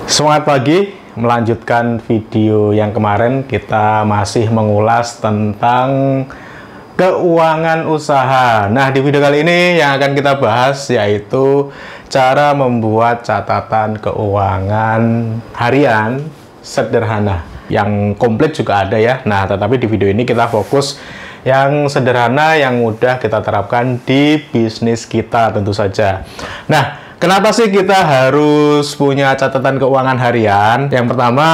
Semangat pagi, melanjutkan video yang kemarin kita masih mengulas tentang keuangan usaha. Nah, di video kali ini yang akan kita bahas yaitu cara membuat catatan keuangan harian sederhana. Yang komplit juga ada ya. Nah, tetapi di video ini kita fokus yang sederhana, yang mudah kita terapkan di bisnis kita tentu saja. Nah, kenapa sih kita harus punya catatan keuangan harian? Yang pertama,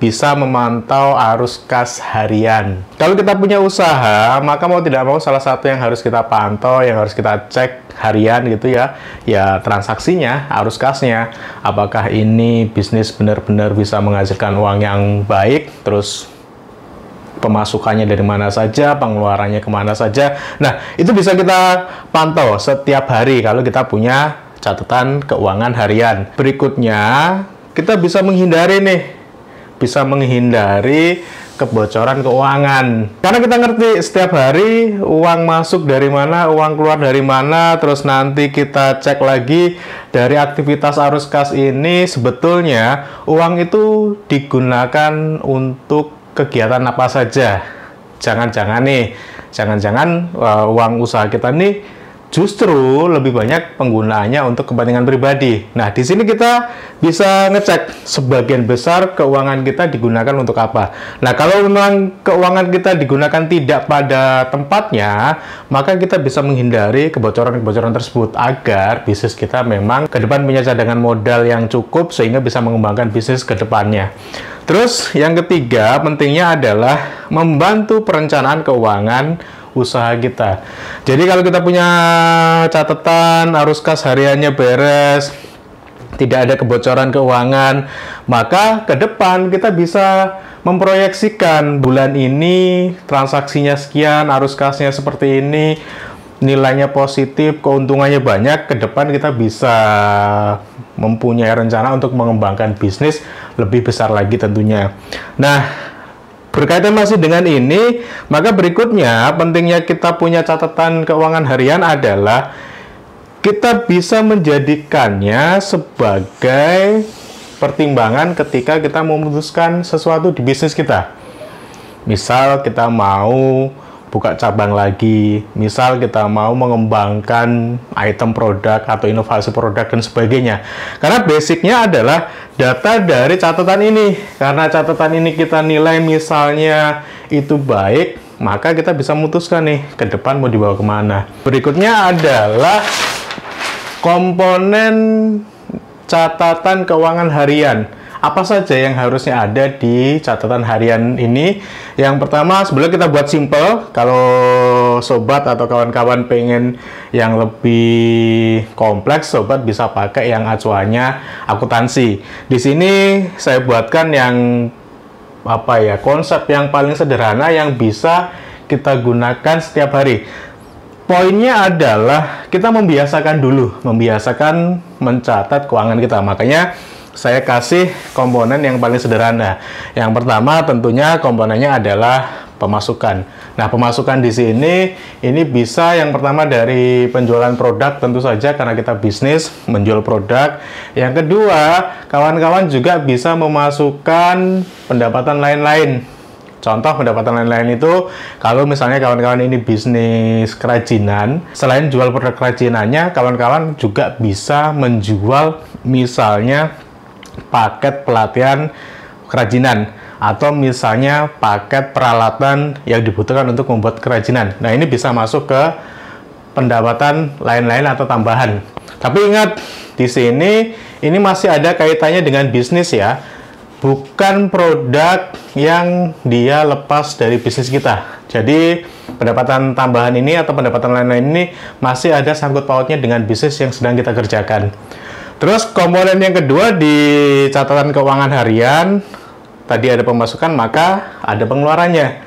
bisa memantau arus kas harian. Kalau kita punya usaha, maka mau tidak mau salah satu yang harus kita pantau, yang harus kita cek harian gitu ya, ya transaksinya, arus kasnya. Apakah ini bisnis benar-benar bisa menghasilkan uang yang baik, terus pemasukannya dari mana saja, pengeluarannya kemana saja. Nah, itu bisa kita pantau setiap hari kalau kita punya catatan keuangan harian. Berikutnya, kita bisa menghindari kebocoran keuangan. Karena kita ngerti setiap hari uang masuk dari mana, uang keluar dari mana, terus nanti kita cek lagi dari aktivitas arus kas ini sebetulnya uang itu digunakan untuk kegiatan apa saja. Jangan-jangan uang usaha kita nih justru lebih banyak penggunaannya untuk kepentingan pribadi. Nah, di sini kita bisa ngecek sebagian besar keuangan kita digunakan untuk apa. Nah, kalau memang keuangan kita digunakan tidak pada tempatnya, maka kita bisa menghindari kebocoran-kebocoran tersebut agar bisnis kita memang ke depan punya cadangan modal yang cukup sehingga bisa mengembangkan bisnis ke depannya. Terus, yang ketiga, pentingnya adalah membantu perencanaan keuangan usaha kita. Jadi kalau kita punya catatan arus kas hariannya beres, tidak ada kebocoran keuangan, maka ke depan kita bisa memproyeksikan bulan ini transaksinya sekian, arus kasnya seperti ini, nilainya positif, keuntungannya banyak. Ke depan kita bisa mempunyai rencana untuk mengembangkan bisnis lebih besar lagi tentunya. Nah, berkaitan masih dengan ini, maka berikutnya pentingnya kita punya catatan keuangan harian adalah kita bisa menjadikannya sebagai pertimbangan ketika kita memutuskan sesuatu di bisnis kita. Misal kita mau buka cabang lagi, misal kita mau mengembangkan item produk atau inovasi produk dan sebagainya. Karena basicnya adalah data dari catatan ini. Karena catatan ini kita nilai misalnya itu baik, maka kita bisa memutuskan nih ke depan mau dibawa kemana. Berikutnya adalah komponen catatan keuangan harian. Apa saja yang harusnya ada di catatan harian ini? Yang pertama, sebenarnya kita buat simple. Kalau sobat atau kawan-kawan pengen yang lebih kompleks, sobat bisa pakai yang acuannya akuntansi. Di sini saya buatkan yang konsep yang paling sederhana yang bisa kita gunakan setiap hari. Poinnya adalah kita membiasakan mencatat keuangan kita. Makanya saya kasih komponen yang paling sederhana. Yang pertama tentunya komponennya adalah pemasukan. Nah, pemasukan di sini ini bisa yang pertama dari penjualan produk tentu saja karena kita bisnis menjual produk. Yang kedua, kawan-kawan juga bisa memasukkan pendapatan lain-lain. Contoh pendapatan lain-lain itu, kalau misalnya kawan-kawan ini bisnis kerajinan, selain jual produk kerajinannya, kawan-kawan juga bisa menjual misalnya paket pelatihan kerajinan atau misalnya paket peralatan yang dibutuhkan untuk membuat kerajinan. Nah, ini bisa masuk ke pendapatan lain-lain atau tambahan. Tapi ingat, di sini ini masih ada kaitannya dengan bisnis ya. Bukan produk yang dia lepas dari bisnis kita. Jadi, pendapatan tambahan ini atau pendapatan lain-lain ini masih ada sangkut pautnya dengan bisnis yang sedang kita kerjakan. Terus komponen yang kedua di catatan keuangan harian, tadi ada pemasukan, maka ada pengeluarannya.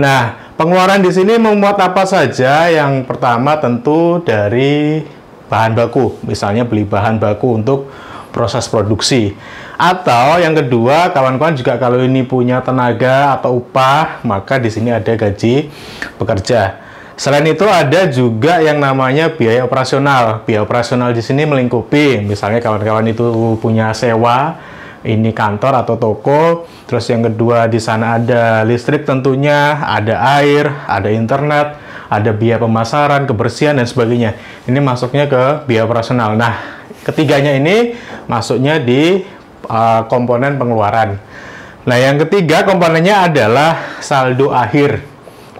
Nah, pengeluaran di sini memuat apa saja? Yang pertama tentu dari bahan baku, misalnya beli bahan baku untuk proses produksi. Atau yang kedua, kawan-kawan juga kalau ini punya tenaga atau upah, maka di sini ada gaji pekerja. Selain itu ada juga yang namanya biaya operasional. Biaya operasional di sini melingkupi, misalnya kawan-kawan itu punya sewa ini kantor atau toko. Terus yang kedua di sana ada listrik tentunya, ada air, ada internet, ada biaya pemasaran, kebersihan dan sebagainya. Ini masuknya ke biaya operasional. Nah, ketiganya ini masuknya di komponen pengeluaran. Nah, yang ketiga komponennya adalah saldo akhir.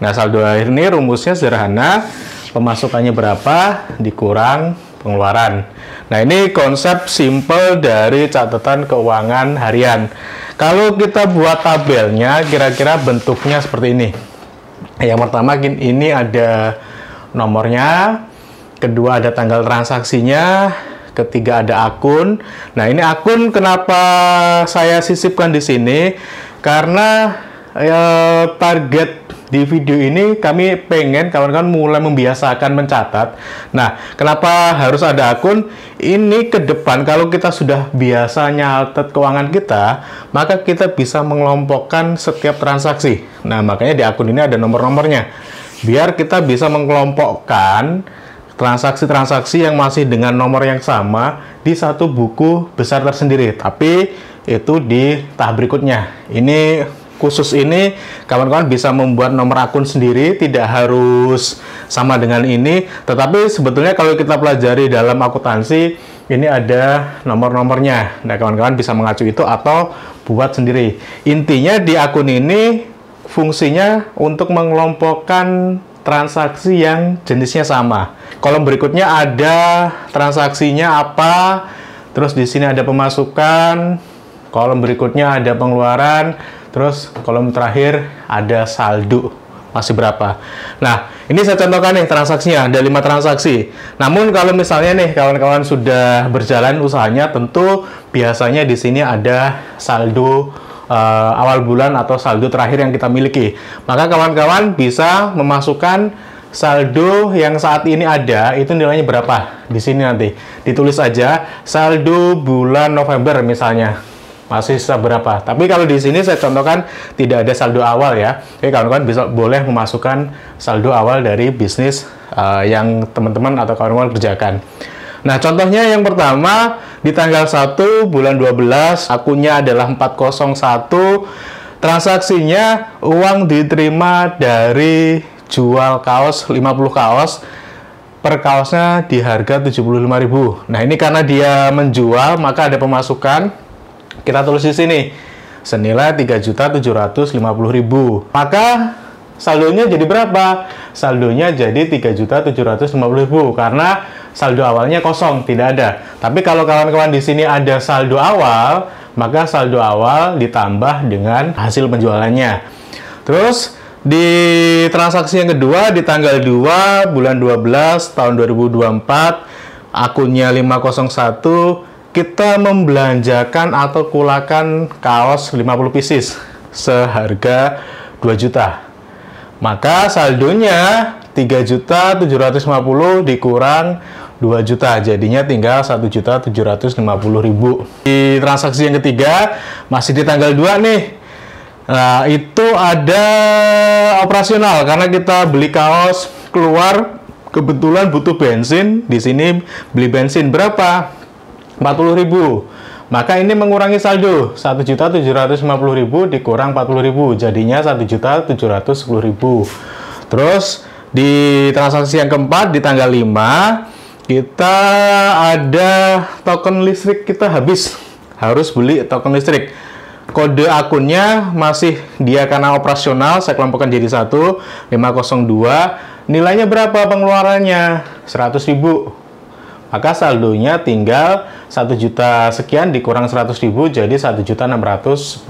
Nah, saldo akhir ini rumusnya sederhana, pemasukannya berapa dikurang pengeluaran. Nah, ini konsep simple dari catatan keuangan harian. Kalau kita buat tabelnya, kira-kira bentuknya seperti ini. Yang pertama ini ada nomornya, kedua ada tanggal transaksinya, ketiga ada akun. Nah, ini akun kenapa saya sisipkan di sini? Karena target di video ini kami pengen kawan-kawan mulai membiasakan mencatat. Nah, kenapa harus ada akun? Ini ke depan kalau kita sudah biasa nyatet keuangan kita, maka kita bisa mengelompokkan setiap transaksi. Nah, makanya di akun ini ada nomor-nomornya. Biar kita bisa mengelompokkan transaksi-transaksi yang masih dengan nomor yang sama di satu buku besar tersendiri. Tapi itu di tahap berikutnya. Ini khusus ini kawan-kawan bisa membuat nomor akun sendiri, tidak harus sama dengan ini. Tetapi sebetulnya kalau kita pelajari dalam akuntansi, ini ada nomor-nomornya. Nah, kawan-kawan bisa mengacu itu atau buat sendiri. Intinya di akun ini fungsinya untuk mengelompokkan transaksi yang jenisnya sama. Kolom berikutnya ada transaksinya apa, terus di sini ada pemasukan, kolom berikutnya ada pengeluaran, terus kolom terakhir ada saldo, masih berapa. Nah, ini saya contohkan nih transaksinya, ada 5 transaksi. Namun kalau misalnya nih kawan-kawan sudah berjalan usahanya, tentu biasanya di sini ada saldo awal bulan atau saldo terakhir yang kita miliki. Maka kawan-kawan bisa memasukkan saldo yang saat ini ada, itu nilainya berapa. Di sini nanti ditulis aja saldo bulan November misalnya. Masih sisa berapa? Tapi kalau di sini saya contohkan tidak ada saldo awal ya. Jadi kawan-kawan boleh memasukkan saldo awal dari bisnis yang teman-teman atau kawan-kawan kerjakan. Nah, contohnya yang pertama di tanggal 1 bulan 12, akunnya adalah 401. Transaksinya uang diterima dari jual kaos 50 kaos. Per kaosnya di harga 75.000. Nah, ini karena dia menjual maka ada pemasukan. Kita tulis di sini senilai 3.750.000. Maka saldonya jadi berapa? Saldonya jadi 3.750.000 karena saldo awalnya kosong, tidak ada. Tapi kalau kawan-kawan di sini ada saldo awal, maka saldo awal ditambah dengan hasil penjualannya. Terus di transaksi yang kedua di tanggal 2 bulan 12 tahun 2024, akunnya 501, kita membelanjakan atau kulakan kaos 50 pieces seharga 2 juta. Maka saldonya 3.750.000 dikurang 2 juta, jadinya tinggal 1.750.000. Di transaksi yang ketiga masih di tanggal 2 nih. Nah, itu ada operasional karena kita beli kaos keluar, kebetulan butuh bensin. Di sini beli bensin berapa? 40.000. Maka ini mengurangi saldo 1.750.000 dikurang 40.000, jadinya 1.710.000. Terus di transaksi yang keempat di tanggal 5 kita ada token listrik, kita harus beli token listrik. Kode akunnya masih dia karena operasional, saya kelompokkan jadi 502. Nilainya berapa pengeluarannya? 100.000. Maka saldonya tinggal 1 juta sekian dikurang 100.000, jadi 1.610.000.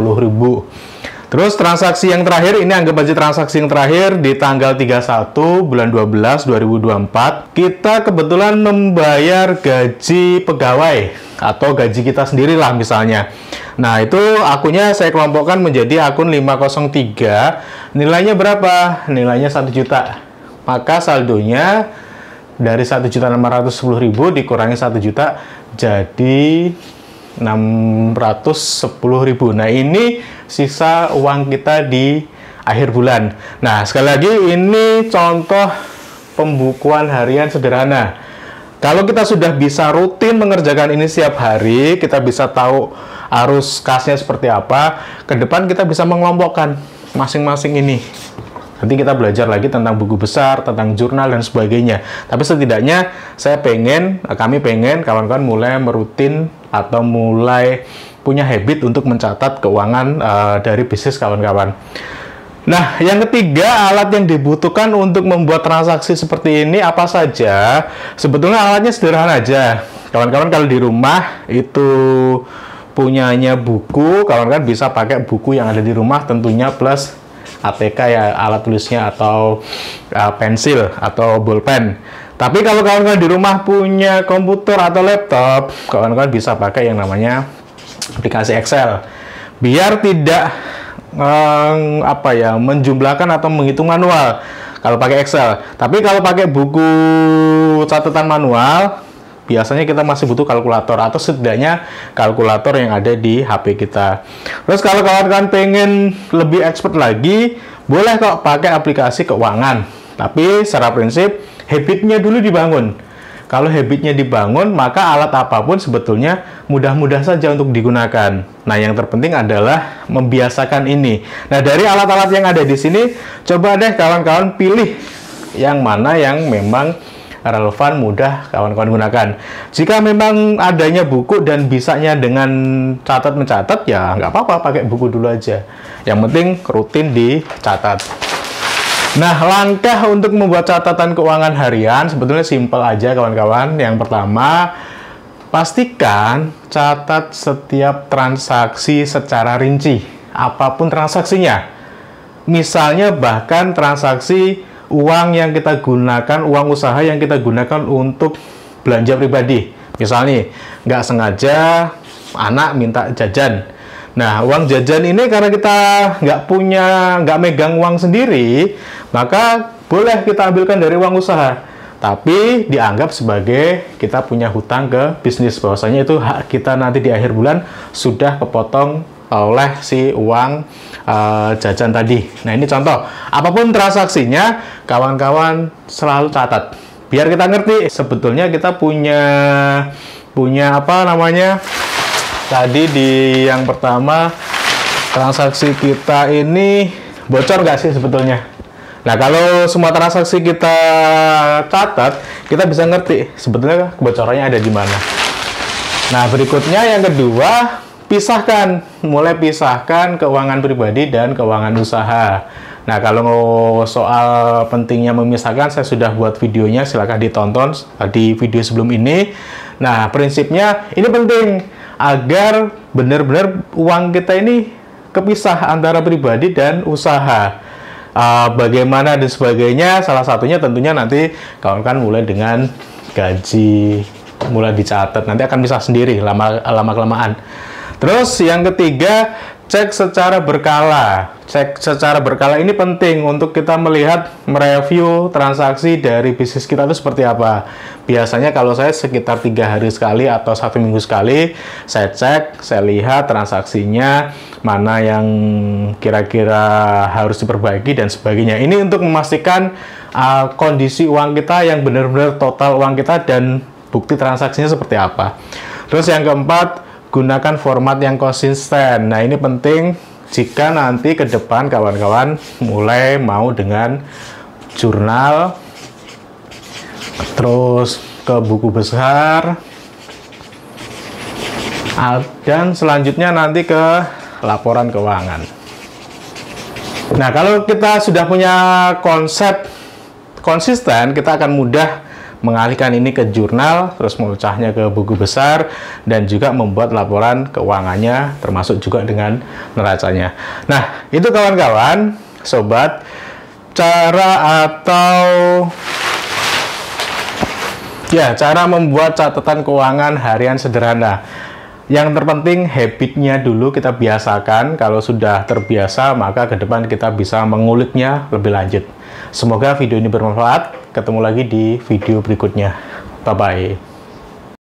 Terus transaksi yang terakhir, ini anggap aja transaksi yang terakhir di tanggal 31 bulan 12 2024. Kita kebetulan membayar gaji pegawai atau gaji kita sendirilah misalnya. Nah, itu akunnya saya kelompokkan menjadi akun 503. Nilainya berapa? Nilainya 1 juta. Maka saldonya dari 1.610.000 dikurangi 1 juta jadi 610.000. Nah, ini sisa uang kita di akhir bulan. Nah, sekali lagi ini contoh pembukuan harian sederhana. Kalau kita sudah bisa rutin mengerjakan ini setiap hari, kita bisa tahu arus kasnya seperti apa. Ke depan kita bisa mengelompokkan masing-masing ini. Nanti kita belajar lagi tentang buku besar, tentang jurnal dan sebagainya. Tapi setidaknya kami pengen kawan-kawan mulai merutin atau mulai punya habit untuk mencatat keuangan dari bisnis kawan-kawan. Nah, yang ketiga, alat yang dibutuhkan untuk membuat transaksi seperti ini apa saja? Sebetulnya alatnya sederhana aja. Kawan-kawan kalau di rumah itu punyanya buku, kawan-kawan bisa pakai buku yang ada di rumah tentunya plus ATK ya, alat tulisnya atau pensil atau bolpen. Tapi kalau kawan-kawan di rumah punya komputer atau laptop, kawan-kawan bisa pakai yang namanya aplikasi Excel. Biar tidak menjumlahkan atau menghitung manual kalau pakai Excel. Tapi kalau pakai buku catatan manual, biasanya kita masih butuh kalkulator atau setidaknya kalkulator yang ada di HP kita. Terus kalau kawan-kawan pengen lebih expert lagi, boleh kok pakai aplikasi keuangan. Tapi secara prinsip habitnya dulu dibangun. Kalau habitnya dibangun, maka alat apapun sebetulnya mudah-mudah saja untuk digunakan. Nah, yang terpenting adalah membiasakan ini. Nah, dari alat-alat yang ada di sini, coba deh kawan-kawan pilih yang mana yang memang relevan, mudah kawan-kawan gunakan. Jika memang adanya buku dan bisanya dengan catat-mencatat, ya nggak apa-apa, pakai buku dulu aja. Yang penting rutin dicatat. Nah, langkah untuk membuat catatan keuangan harian sebetulnya simpel aja kawan-kawan. Yang pertama, pastikan catat setiap transaksi secara rinci, apapun transaksinya. Misalnya bahkan transaksi uang yang kita gunakan, uang usaha yang kita gunakan untuk belanja pribadi. Misalnya, nggak sengaja anak minta jajan. Nah, uang jajan ini karena kita nggak megang uang sendiri, maka boleh kita ambilkan dari uang usaha. Tapi dianggap sebagai kita punya hutang ke bisnis, bahwasanya itu hak kita nanti di akhir bulan sudah kepotong oleh si uang jajan tadi. Nah, ini contoh. Apapun transaksinya, kawan-kawan selalu catat. Biar kita ngerti sebetulnya kita punya apa namanya? Tadi di yang pertama, transaksi kita ini bocor nggak sih sebetulnya? Nah, kalau semua transaksi kita catat, kita bisa ngerti sebetulnya kebocorannya ada di mana. Nah, berikutnya yang kedua, mulai pisahkan keuangan pribadi dan keuangan usaha. Nah, kalau soal pentingnya memisahkan, saya sudah buat videonya, silahkan ditonton di video sebelum ini. Nah, prinsipnya ini penting agar benar-benar uang kita ini kepisah antara pribadi dan usaha. Bagaimana dan sebagainya, salah satunya tentunya nanti kawan-kawan mulai dengan gaji, mulai dicatat, nanti akan bisa sendiri lama-kelamaan. Terus yang ketiga, cek secara berkala. Cek secara berkala ini penting untuk kita melihat, mereview transaksi dari bisnis kita itu seperti apa. Biasanya kalau saya sekitar 3 hari sekali atau 1 minggu sekali, saya cek, saya lihat transaksinya, mana yang kira-kira harus diperbaiki dan sebagainya. Ini untuk memastikan kondisi uang kita yang benar-benar total uang kita dan bukti transaksinya seperti apa. Terus yang keempat, gunakan format yang konsisten. Nah, ini penting jika nanti ke depan kawan-kawan mulai mau dengan jurnal, terus ke buku besar, dan selanjutnya nanti ke laporan keuangan. Nah, kalau kita sudah punya konsep konsisten, kita akan mudah mengalihkan ini ke jurnal, terus memecahnya ke buku besar, dan juga membuat laporan keuangannya, termasuk juga dengan neracanya. Nah, itu kawan-kawan, sobat, cara membuat catatan keuangan harian sederhana. Yang terpenting habitnya dulu kita biasakan. Kalau sudah terbiasa, maka ke depan kita bisa menguliknya lebih lanjut. Semoga video ini bermanfaat. Ketemu lagi di video berikutnya. Bye-bye.